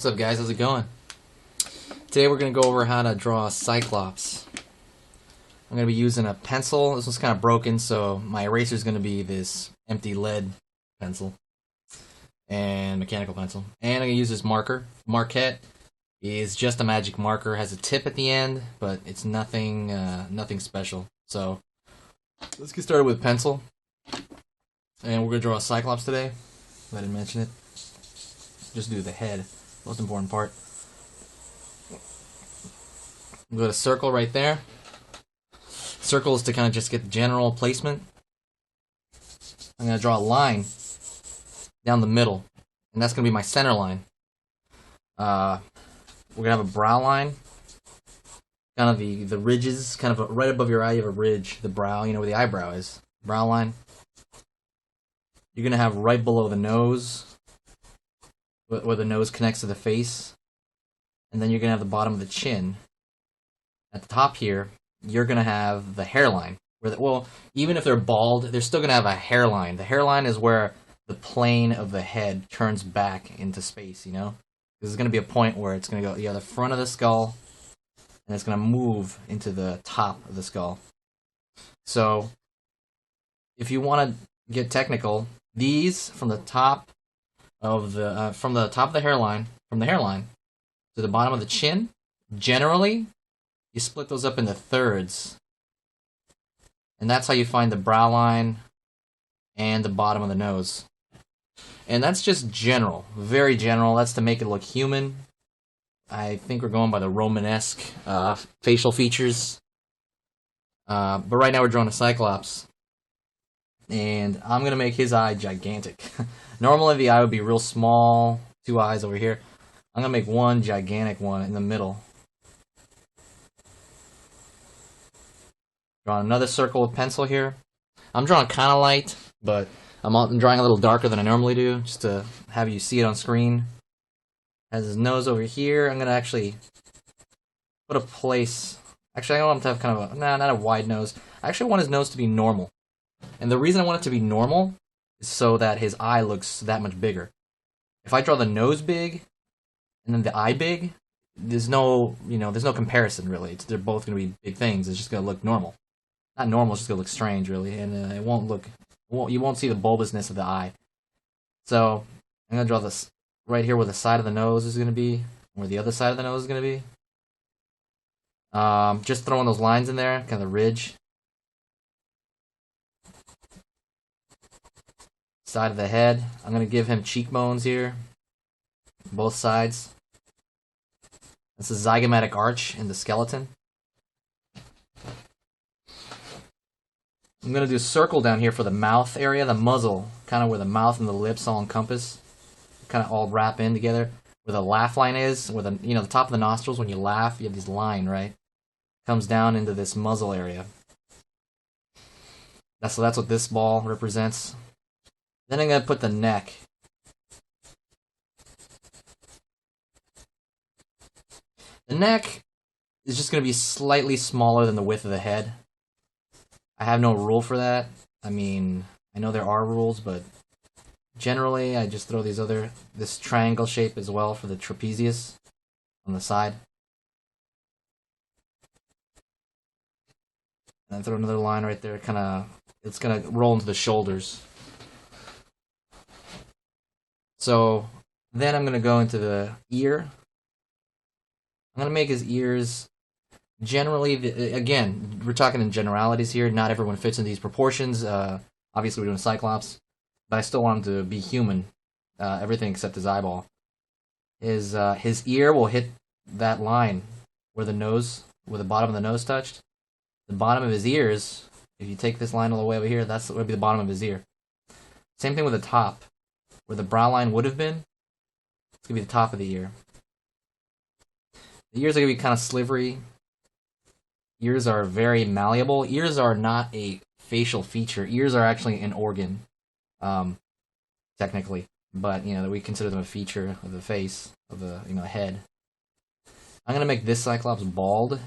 up, guys? How's it going? Today we're going to go over how to draw a Cyclops. I'm going to be using a pencil. This one's kind of broken, so my eraser is going to be this empty lead pencil and mechanical pencil. And I'm going to use this marker. Marquette is just a magic marker. Has a tip at the end, but it's nothing special. So let's get started with pencil. And we're going to draw a Cyclops today. I didn't mention it. Just do the head. Most important part. We've got a circle right there. Circle is to kind of just get the general placement. I'm going to draw a line down the middle, and that's going to be my center line. We're going to have a brow line. Kind of the ridges, kind of right above your eye, you have a ridge, the brow, you know where the eyebrow is. Brow line. You're going to have right below the nose, where the nose connects to the face. And then you're going to have the bottom of the chin. At the top here, you're going to have the hairline. Well, even if they're bald, they're still going to have a hairline. The hairline is where the plane of the head turns back into space, you know? There's going to be a point where it's going to go, the front of the skull, and it's going to move into the top of the skull. So, if you want to get technical, these from the top of the hairline, from the hairline to the bottom of the chin, generally, you split those up into thirds. And that's how you find the brow line and the bottom of the nose. And that's just general, very general. That's to make it look human. I think we're going by the Romanesque facial features. But right now we're drawing a Cyclops. And I'm going to make his eye gigantic. Normally the eye would be real small, two eyes over here. I'm going to make one gigantic one in the middle. Draw another circle with pencil here. I'm drawing kind of light, but I'm drawing a little darker than I normally do, just to have you see it on screen. Has his nose over here. I'm going to actually put a place... Actually, I want him to have kind of a... Nah, not a wide nose. I actually want his nose to be normal. And the reason I want it to be normal is so that his eye looks that much bigger. If I draw the nose big, and then the eye big, there's no comparison, really. They're both going to be big things. It's just going to look normal. Not normal, it's just going to look strange, really. And it won't look... you won't see the bulbousness of the eye. So, I'm going to draw this right here where the side of the nose is going to be, where the other side of the nose is going to be. Just throwing those lines in there, kind of the ridge. Side of the head. I'm going to give him cheekbones here. Both sides. That's a zygomatic arch in the skeleton. I'm going to do a circle down here for the mouth area, the muzzle, kind of where the mouth and the lips all encompass, kind of all wrap in together. Where the laugh line is, where the top of the nostrils, when you laugh, you have this line, right? Comes down into this muzzle area. So that's what this ball represents. Then I'm going to put the neck. The neck is just going to be slightly smaller than the width of the head. I have no rule for that. I mean, I know there are rules, but generally I just throw this triangle shape as well for the trapezius on the side. And then throw another line right there, it's gonna roll into the shoulders. So then I'm gonna go into the ear. I'm gonna make his ears generally, again, we're talking in generalities here. Not everyone fits in these proportions. Obviously, we're doing Cyclops, but I still want him to be human. Everything except his eyeball. His ear will hit that line where the bottom of the nose touched. The bottom of his ears, if you take this line all the way over here, that's would be the bottom of his ear. Same thing with the top, where the brow line would have been. It's gonna be the top of the ear. The ears are gonna be kind of slivery. Ears are very malleable. Ears are not a facial feature. Ears are actually an organ, technically. But, we consider them a feature of the face, of the, head. I'm going to make this Cyclops bald.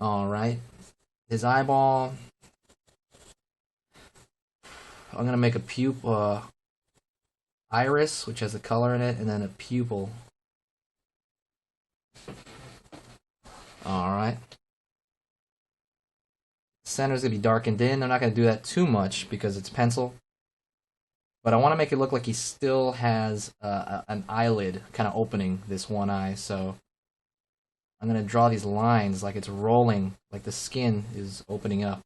Alright. His eyeball. I'm gonna make a iris, which has a color in it, and then a pupil. Alright. Center's gonna be darkened in. I'm not gonna do that too much because it's pencil. But I want to make it look like he still has an eyelid kind of opening this one eye. So I'm gonna draw these lines like it's rolling, like the skin is opening up.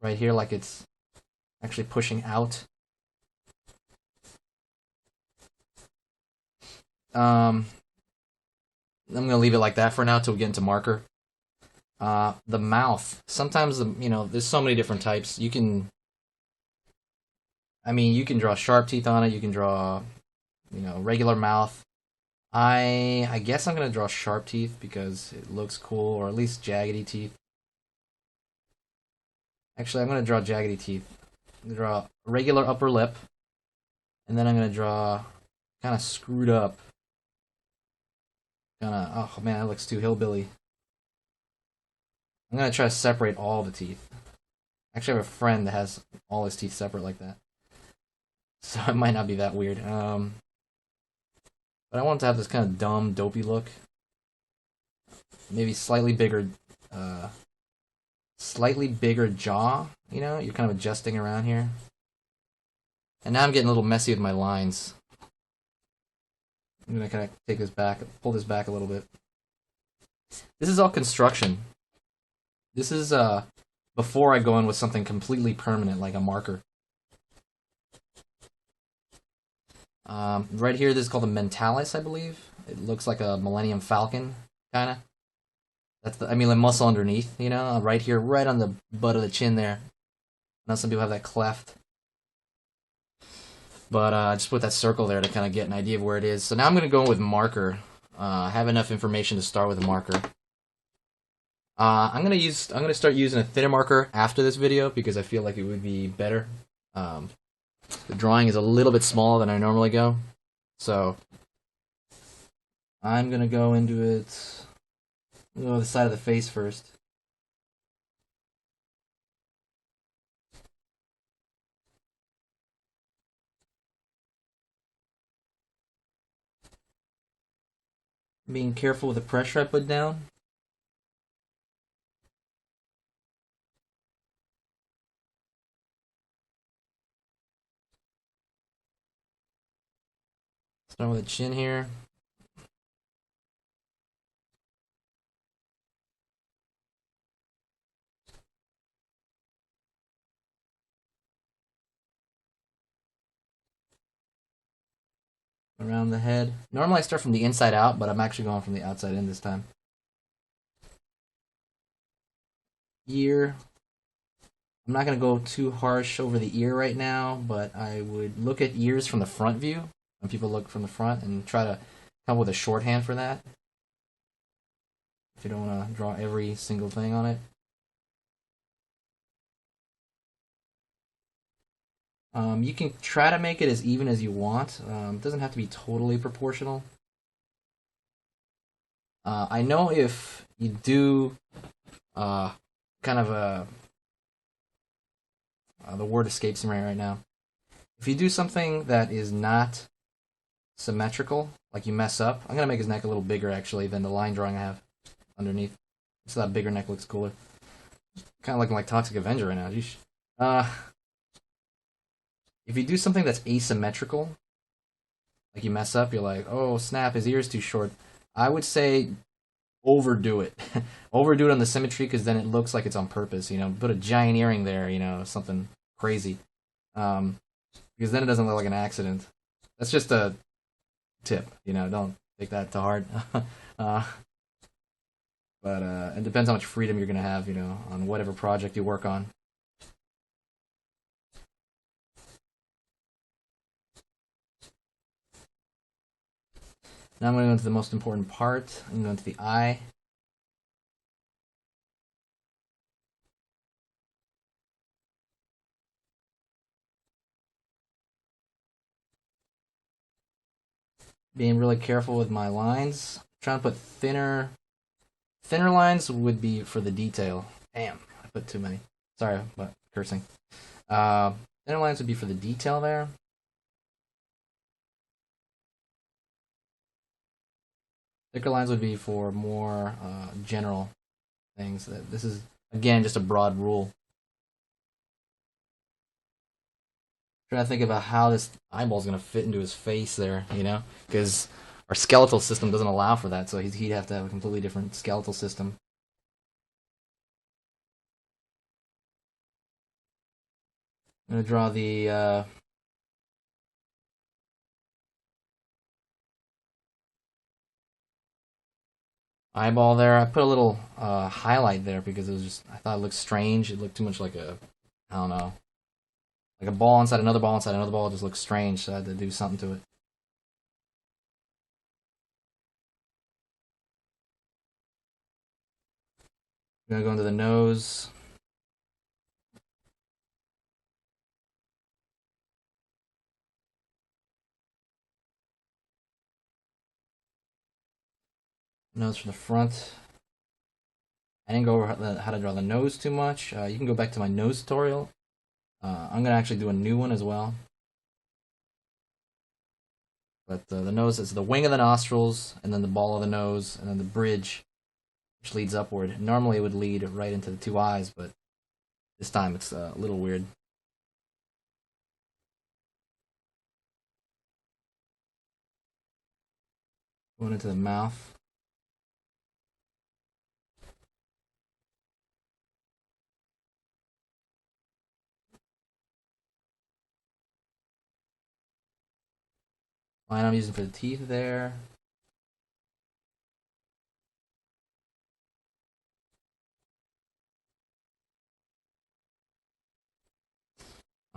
Right here, like it's actually pushing out. I'm gonna leave it like that for now till we get into marker. The mouth. Sometimes there's so many different types. You can draw sharp teeth on it. You can draw, regular mouth. I guess I'm gonna draw sharp teeth because it looks cool, or at least jaggedy teeth. Actually, I'm gonna draw jaggedy teeth. I'm gonna draw a regular upper lip, and then I'm gonna draw kind of screwed up. Oh man, that looks too hillbilly. I'm gonna try to separate all the teeth. Actually, I have a friend that has all his teeth separate like that, so it might not be that weird. But I want to have this kind of dumb, dopey look. Maybe slightly bigger jaw. You're kind of adjusting around here. And now I'm getting a little messy with my lines. I'm gonna kind of take this back, pull this back a little bit. This is all construction. This is before I go in with something completely permanent, like a marker. Right here, this is called a mentalis, I believe. It looks like a Millennium Falcon, kind of. That's the muscle underneath, right here, right on the butt of the chin there. Now some people have that cleft. But I just put that circle there to kind of get an idea of where it is. So now I'm going to go with marker. I have enough information to start with a marker. I'm gonna start using a thinner marker after this video because I feel like it would be better. The drawing is a little bit smaller than I normally go, so I'm gonna go into it. Go the side of the face first. Being careful with the pressure I put down. Start with the chin here. Around the head. Normally I start from the inside out, but I'm actually going from the outside in this time. Ear. I'm not going to go too harsh over the ear right now, but I would look at ears from the front view. When people look from the front and try to come up with a shorthand for that. If you don't want to draw every single thing on it. You can try to make it as even as you want. It doesn't have to be totally proportional. I know if you do kind of a... the word escapes me right now. If you do something that is not symmetrical, like you mess up, I'm going to make his neck a little bigger actually than the line drawing I have underneath. So that bigger neck looks cooler. Kind of looking like Toxic Avenger right now. If you do something that's asymmetrical, like you mess up, you're like, oh snap, his ear's too short. I would say overdo it. Overdo it on the symmetry because then it looks like it's on purpose, Put a giant earring there, something crazy. Because then it doesn't look like an accident. That's just a tip, don't take that to heart. But it depends how much freedom you're going to have, on whatever project you work on. Now I'm going to go into the most important part. I'm going to go into the eye. Being really careful with my lines. Trying to put thinner lines would be for the detail. Damn, I put too many. Sorry about cursing. Thinner lines would be for the detail there. Thicker lines would be for more general things. This is, again, just a broad rule. Trying to think about how this eyeball's going to fit into his face there, you know? Because our skeletal system doesn't allow for that, so he'd have to have a completely different skeletal system. I'm going to draw the eyeball there. I put a little highlight there because it was just, I thought it looked strange. It looked too much like a, I don't know, like a ball inside another ball inside another ball. It just looked strange, so I had to do something to it. I'm gonna go into the nose. Nose from the front. I didn't go over how to draw the nose too much. You can go back to my nose tutorial. I'm gonna actually do a new one as well. But the nose is the wing of the nostrils, and then the ball of the nose, and then the bridge, which leads upward. Normally it would lead right into the two eyes, but this time it's a little weird. Going into the mouth. Line I'm using for the teeth there.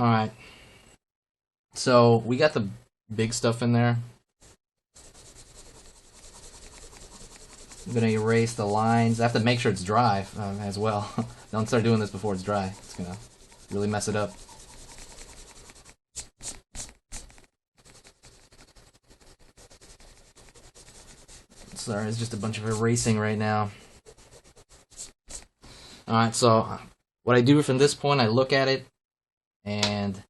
Alright. So we got the big stuff in there. I'm gonna erase the lines. I have to make sure it's dry as well. Don't start doing this before it's dry. It's gonna really mess it up. Sorry, it's just a bunch of erasing right now. Alright, so what I do from this point, I look at it, and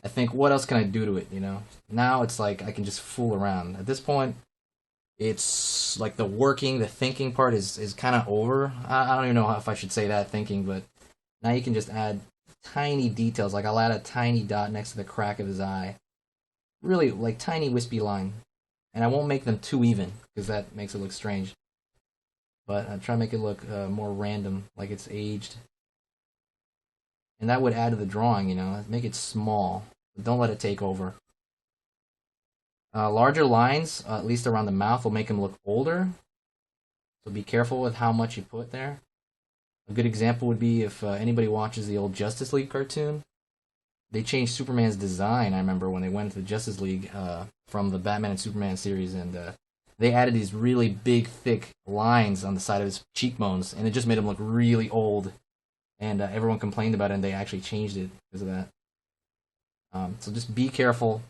I think, what else can I do to it, you know? Now it's like I can just fool around. At this point, it's like the thinking part is kind of over. I don't even know if I should say that, thinking, but now you can just add tiny details. Like I'll add a tiny dot next to the crack of his eye. Really, like tiny wispy line. And I won't make them too even, because that makes it look strange. But I try to make it look more random, like it's aged. And that would add to the drawing, you know, make it small. But don't let it take over. Larger lines, at least around the mouth, will make him look older. So be careful with how much you put there. A good example would be if anybody watches the old Justice League cartoon. They changed Superman's design, I remember, when they went to the Justice League from the Batman and Superman series, and they added these really big, thick lines on the side of his cheekbones, and it just made him look really old. And everyone complained about it, and they actually changed it because of that. So just be careful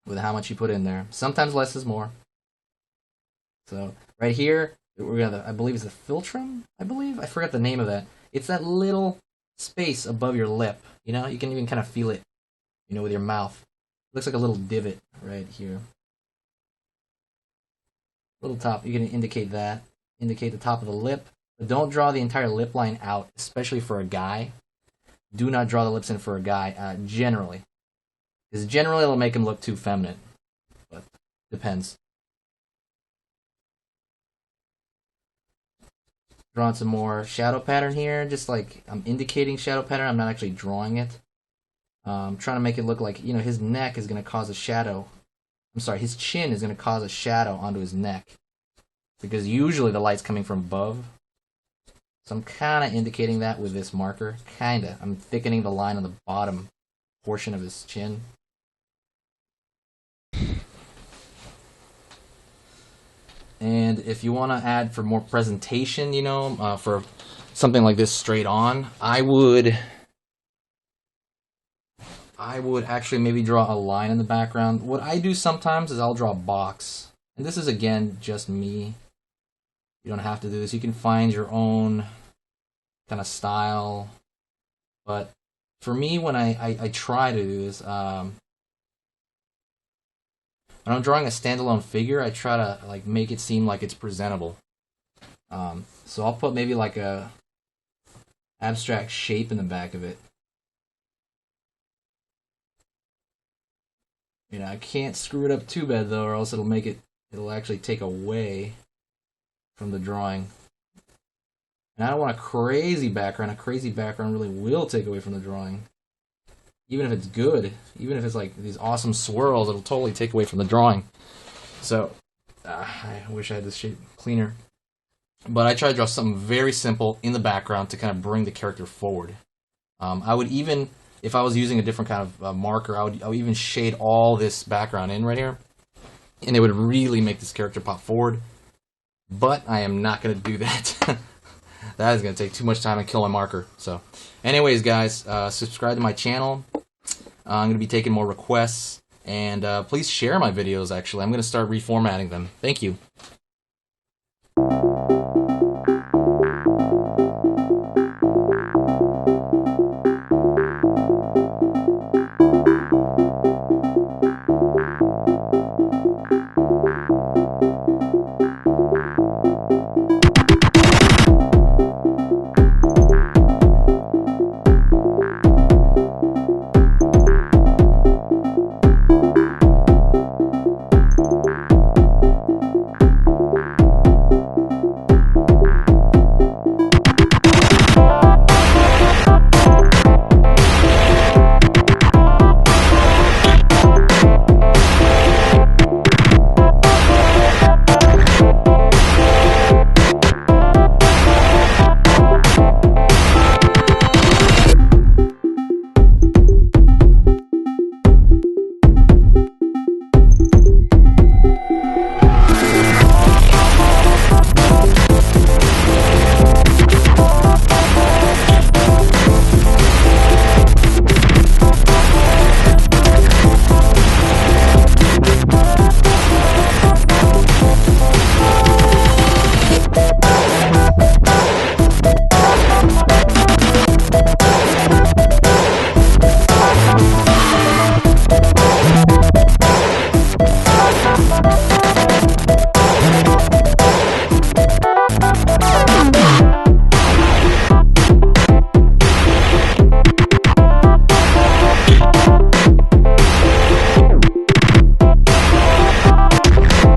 with how much you put in there. Sometimes less is more. So right here, we're gonna, I believe, is the philtrum. I believe, I forgot the name of that. It's that little space above your lip. You know, you can even kind of feel it, you know, with your mouth. It looks like a little divot right here. Little top, you can indicate that. Indicate the top of the lip. But don't draw the entire lip line out, especially for a guy. Do not draw the lips in for a guy, generally. Because generally it'll make him look too feminine. But depends. Drawing some more shadow pattern here. Just like I'm indicating shadow pattern. I'm not actually drawing it. I'm trying to make it look like, you know, his neck is going to cause a shadow. I'm sorry, his chin is going to cause a shadow onto his neck. Because usually the light's coming from above. So I'm kind of indicating that with this marker. Kinda. I'm thickening the line on the bottom portion of his chin. And if you want to add for more presentation, you know, for something like this straight on, I would actually maybe draw a line in the background. What I do sometimes is I'll draw a box. And this is, again, just me. You don't have to do this. You can find your own kind of style. But for me, when I try to do this, when I'm drawing a standalone figure, I try to like make it seem like it's presentable. So I'll put maybe like a abstract shape in the back of it. You know, I can't screw it up too bad though, or else it'll actually take away from the drawing. And I don't want a crazy background. A crazy background really will take away from the drawing. Even if it's good, even if it's like these awesome swirls, it'll totally take away from the drawing. So, I wish I had this shape cleaner. But I try to draw something very simple in the background to kind of bring the character forward. I would even, if I was using a different kind of marker, I would even shade all this background in right here. And it would really make this character pop forward. But I am not going to do that. That is going to take too much time and kill my marker. So, anyways, guys, subscribe to my channel. I'm going to be taking more requests. And please share my videos, actually. I'm going to start reformatting them. Thank you.